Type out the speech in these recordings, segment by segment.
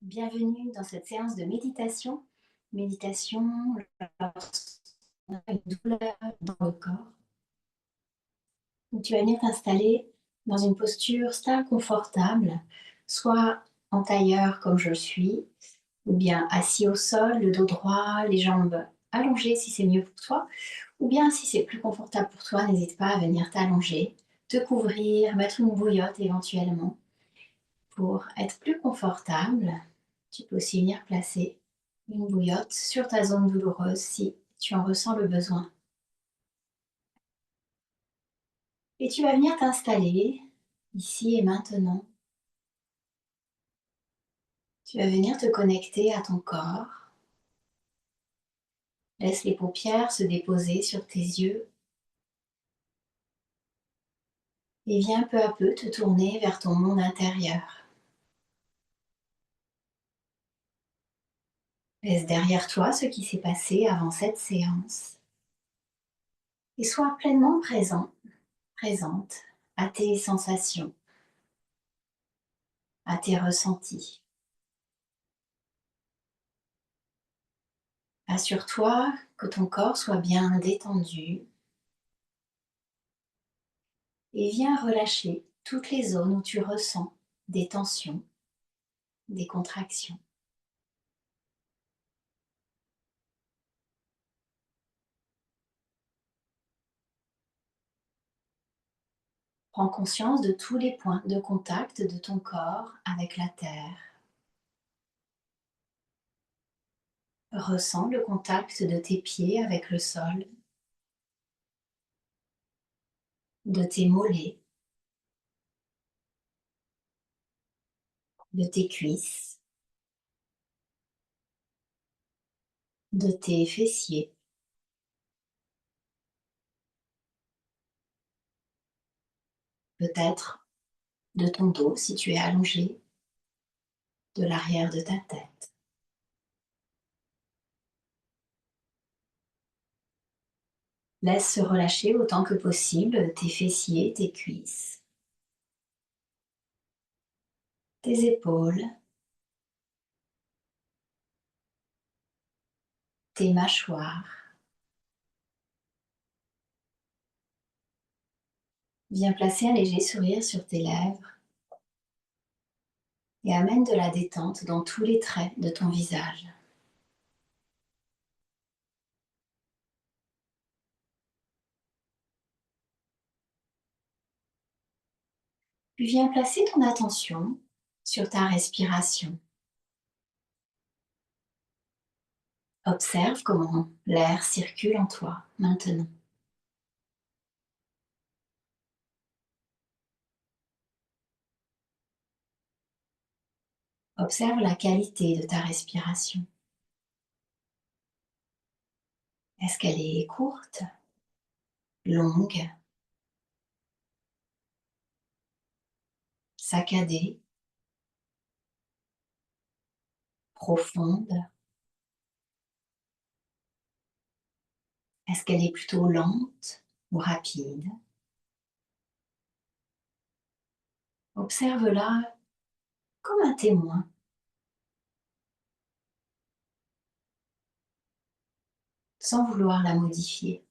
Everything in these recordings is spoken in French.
Bienvenue dans cette séance de méditation. Méditation lorsqu'on a une douleur dans le corps, où tu vas venir t'installer dans une posture stable, confortable, soit en tailleur comme je suis, ou bien assis au sol, le dos droit, les jambes allongées si c'est mieux pour toi, ou bien si c'est plus confortable pour toi, n'hésite pas à venir t'allonger, te couvrir, mettre une bouillotte éventuellement. Pour être plus confortable, tu peux aussi venir placer une bouillotte sur ta zone douloureuse si tu en ressens le besoin. Et tu vas venir t'installer ici et maintenant. Tu vas venir te connecter à ton corps. Laisse les paupières se déposer sur tes yeux et viens peu à peu te tourner vers ton monde intérieur. Laisse derrière toi ce qui s'est passé avant cette séance et sois pleinement présent, présente à tes sensations, à tes ressentis. Assure-toi que ton corps soit bien détendu et viens relâcher toutes les zones où tu ressens des tensions, des contractions. Prends conscience de tous les points de contact de ton corps avec la terre. Ressens le contact de tes pieds avec le sol, de tes mollets, de tes cuisses, de tes fessiers, peut-être de ton dos si tu es allongé, de l'arrière de ta tête. Laisse se relâcher autant que possible tes fessiers, tes cuisses, tes épaules, tes mâchoires. Viens placer un léger sourire sur tes lèvres et amène de la détente dans tous les traits de ton visage. Puis viens placer ton attention sur ta respiration. Observe comment l'air circule en toi maintenant. Observe la qualité de ta respiration. Est-ce qu'elle est courte, longue, saccadée, profonde? Est-ce qu'elle est plutôt lente ou rapide? Observe-la comme un témoin, sans vouloir la modifier.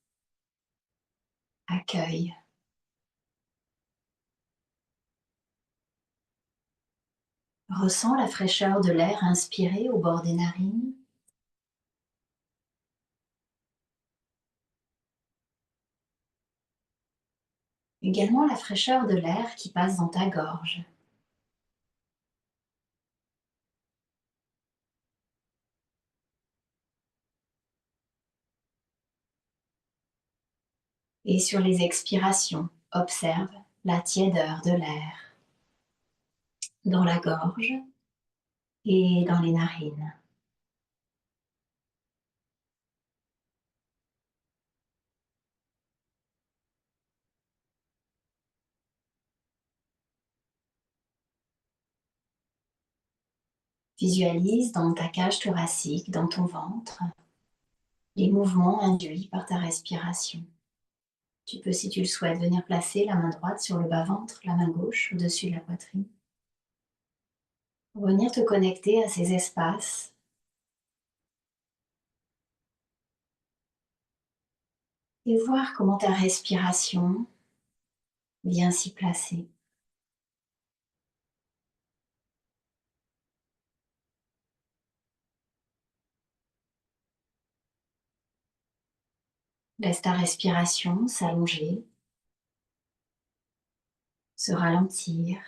Accueille. Ressens la fraîcheur de l'air inspiré au bord des narines. Également la fraîcheur de l'air qui passe dans ta gorge. Et sur les expirations, observe la tiédeur de l'air dans la gorge et dans les narines. Visualise dans ta cage thoracique, dans ton ventre, les mouvements induits par ta respiration. Tu peux, si tu le souhaites, venir placer la main droite sur le bas-ventre, la main gauche au-dessus de la poitrine. Venir te connecter à ces espaces et voir comment ta respiration vient s'y placer. Laisse ta respiration s'allonger, se ralentir.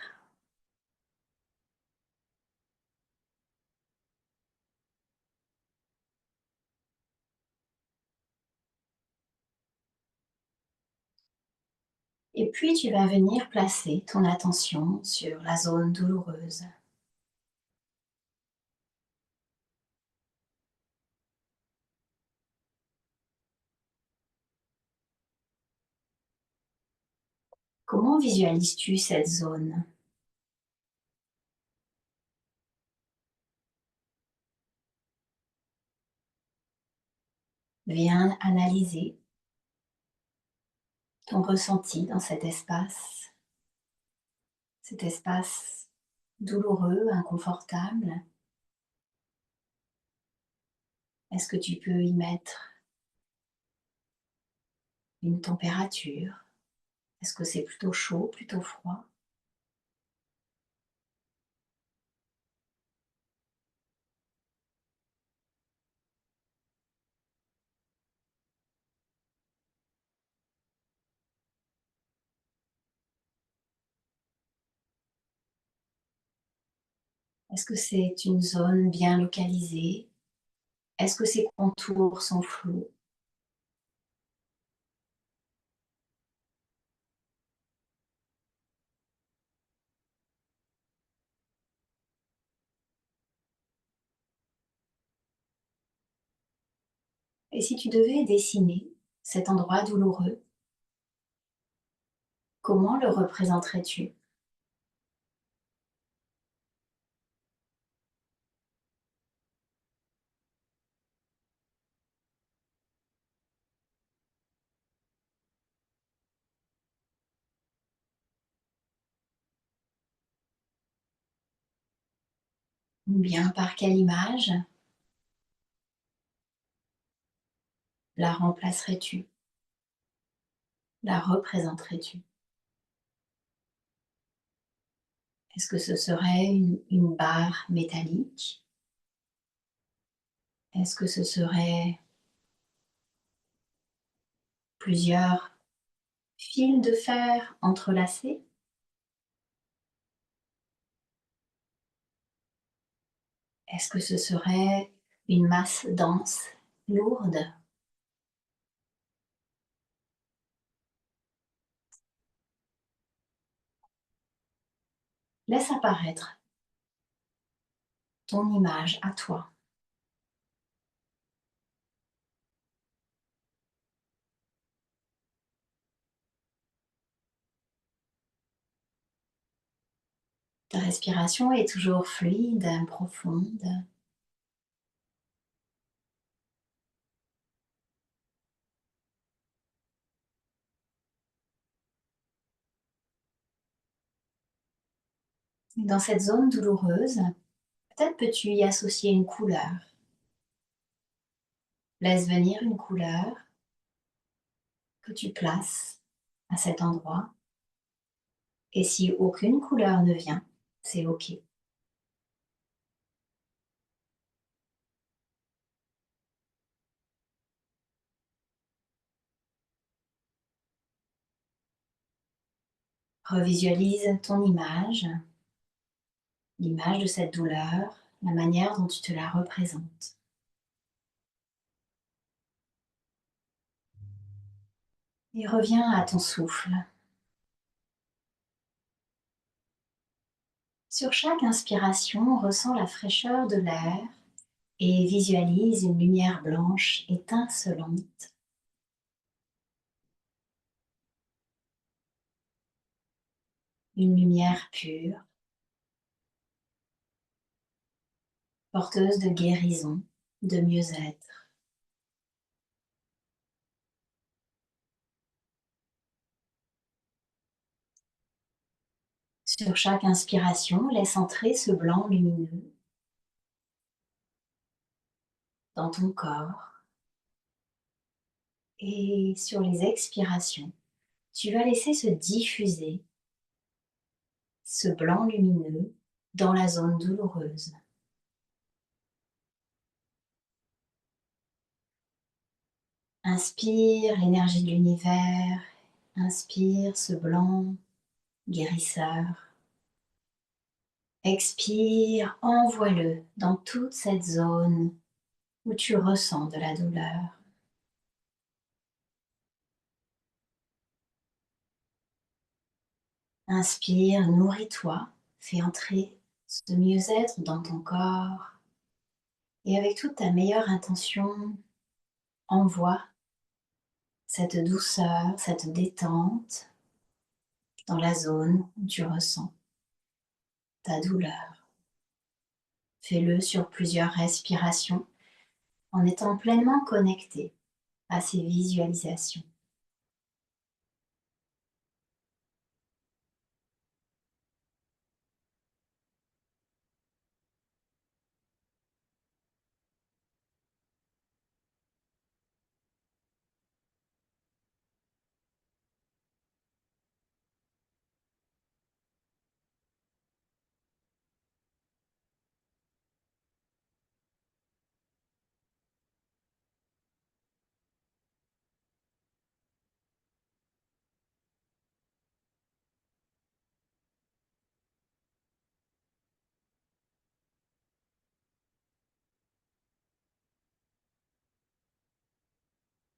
Et puis tu vas venir placer ton attention sur la zone douloureuse. Comment visualises-tu cette zone? Viens analyser ton ressenti dans cet espace douloureux, inconfortable. Est-ce que tu peux y mettre une température? Est-ce que c'est plutôt chaud, plutôt froid? Est-ce que c'est une zone bien localisée? Est-ce que ces contours sont flous? Et si tu devais dessiner cet endroit douloureux, comment le représenterais-tu? Ou bien par quelle image la remplacerais-tu? La représenterais-tu? Est-ce que ce serait une barre métallique? Est-ce que ce serait plusieurs fils de fer entrelacés? Est-ce que ce serait une masse dense, lourde? Laisse apparaître ton image à toi. Ta respiration est toujours fluide, profonde. Dans cette zone douloureuse, peut-être peux-tu y associer une couleur. Laisse venir une couleur que tu places à cet endroit. Et si aucune couleur ne vient, c'est OK. Revisualise ton image, l'image de cette douleur, la manière dont tu te la représentes. Et reviens à ton souffle. Sur chaque inspiration, ressens la fraîcheur de l'air et visualise une lumière blanche étincelante. Une lumière pure, porteuse de guérison, de mieux-être. Sur chaque inspiration, laisse entrer ce blanc lumineux dans ton corps. Et sur les expirations, tu vas laisser se diffuser ce blanc lumineux dans la zone douloureuse. Inspire l'énergie de l'univers, inspire ce blanc guérisseur. Expire, envoie-le dans toute cette zone où tu ressens de la douleur. Inspire, nourris-toi, fais entrer ce mieux-être dans ton corps et avec toute ta meilleure intention, envoie cette douceur, cette détente dans la zone où tu ressens ta douleur. Fais-le sur plusieurs respirations en étant pleinement connecté à ces visualisations.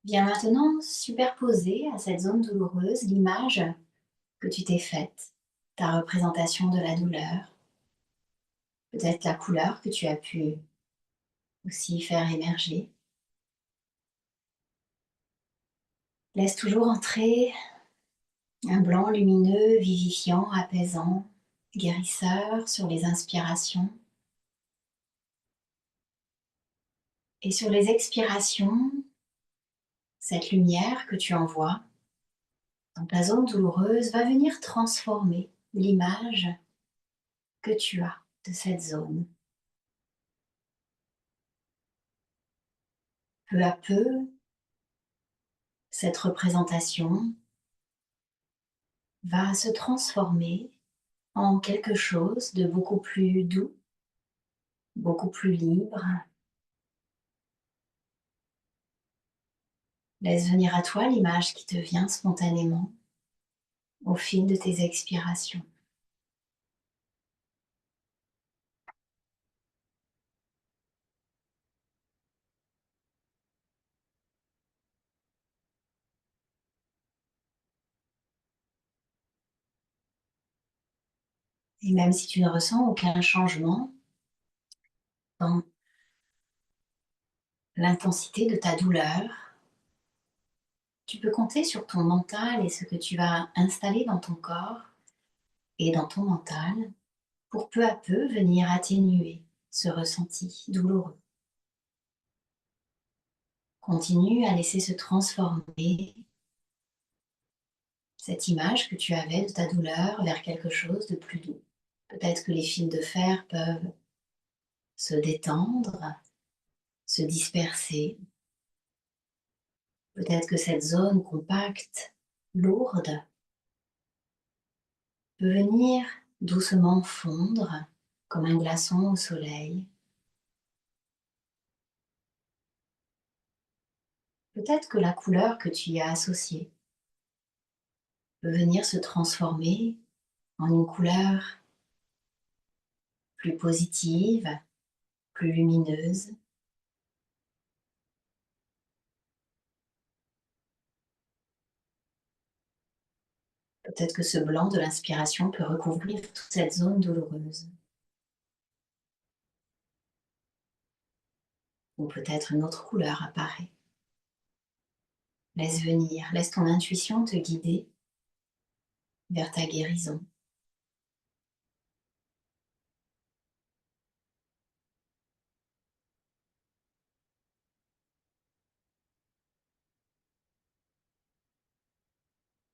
Viens maintenant superposer à cette zone douloureuse l'image que tu t'es faite, ta représentation de la douleur, peut-être la couleur que tu as pu aussi faire émerger. Laisse toujours entrer un blanc lumineux, vivifiant, apaisant, guérisseur sur les inspirations. Et sur les expirations, cette lumière que tu envoies dans ta zone douloureuse va venir transformer l'image que tu as de cette zone. Peu à peu, cette représentation va se transformer en quelque chose de beaucoup plus doux, beaucoup plus libre. Laisse venir à toi l'image qui te vient spontanément au fil de tes expirations. Et même si tu ne ressens aucun changement dans l'intensité de ta douleur, tu peux compter sur ton mental et ce que tu vas installer dans ton corps et dans ton mental pour peu à peu venir atténuer ce ressenti douloureux. Continue à laisser se transformer cette image que tu avais de ta douleur vers quelque chose de plus doux. Peut-être que les fils de fer peuvent se détendre, se disperser. Peut-être que cette zone compacte, lourde, peut venir doucement fondre comme un glaçon au soleil. Peut-être que la couleur que tu y as associée peut venir se transformer en une couleur plus positive, plus lumineuse. Peut-être que ce blanc de l'inspiration peut recouvrir toute cette zone douloureuse. Ou peut-être une autre couleur apparaît. Laisse venir, laisse ton intuition te guider vers ta guérison.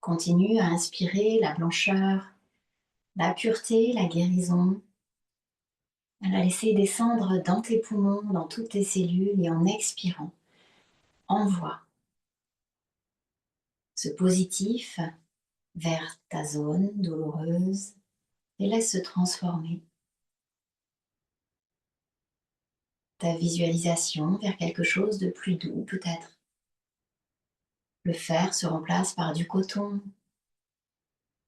Continue à inspirer la blancheur la pureté, la guérison. À la laisser descendre dans tes poumons, dans toutes tes cellules et en expirant, envoie ce positif vers ta zone douloureuse et laisse se transformer ta visualisation vers quelque chose de plus doux peut-être. Le fer se remplace par du coton,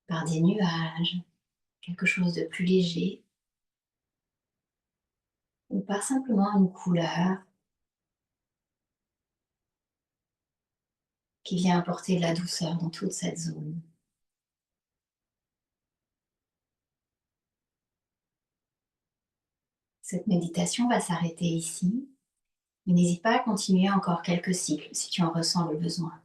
par des nuages, quelque chose de plus léger ou par simplement une couleur qui vient apporter de la douceur dans toute cette zone. Cette méditation va s'arrêter ici, mais n'hésite pas à continuer encore quelques cycles si tu en ressens le besoin.